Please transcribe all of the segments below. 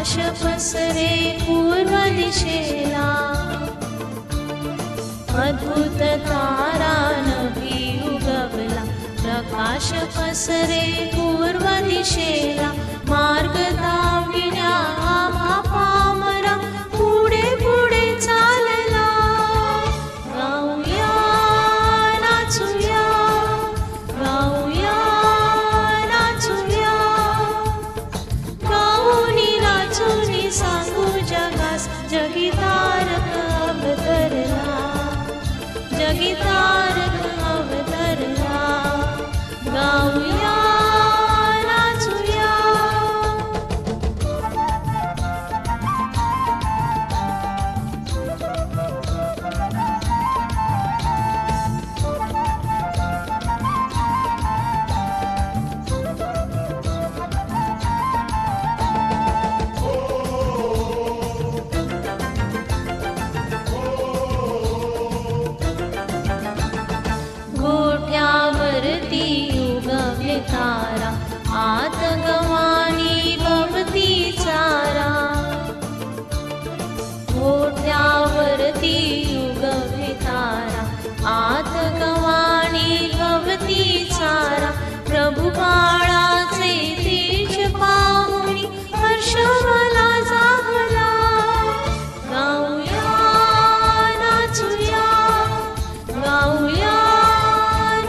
प्रकाश पसरे पूर्व दिशेला, अद्भुत तारा नभी उगवला, प्रकाश पसरे पूर्व दिशेला, मार्ग दाविल्या हा पामरा पुढे पुढे चालला. गाऊया नाचूया, गाऊया नाचूया, गाऊनी नाचूनी सांगू जगास, जगी तारक अवतरला, जगी तारक अवतरला. गाऊया नाचूया. गोठ्यावरती उगवले तारा, आत गवानी भवती चारा. गोठ्यावरती उगवले तारा, आत गवानी भवती चारा. प्रभु बाळाचे तेज पाहुनी हर्ष मला जागला. गाऊया नाचूया, गाऊया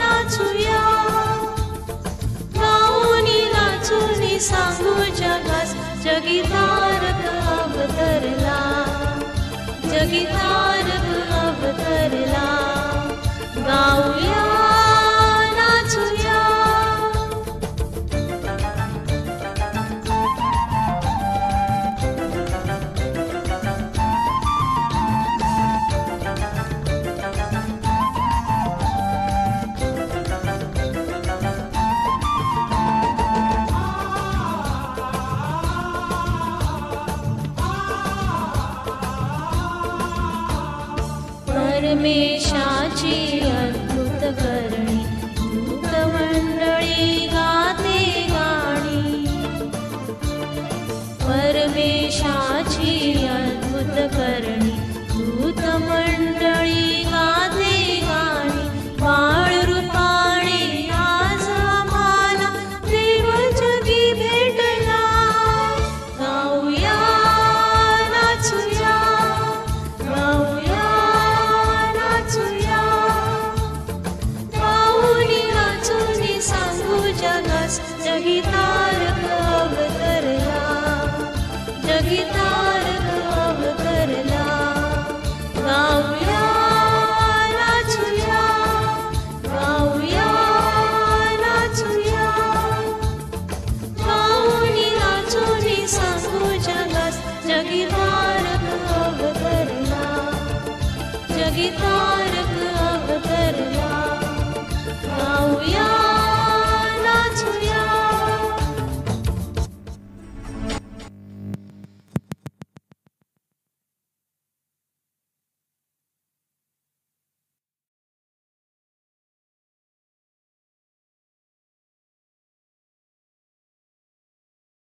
नाचूया, गाऊनी नाचूनी सांगू जगास, जगी तारक अवतरला, जगी तारक अवतरला. गाऊया नाचूया. परमेशाची अद्भुत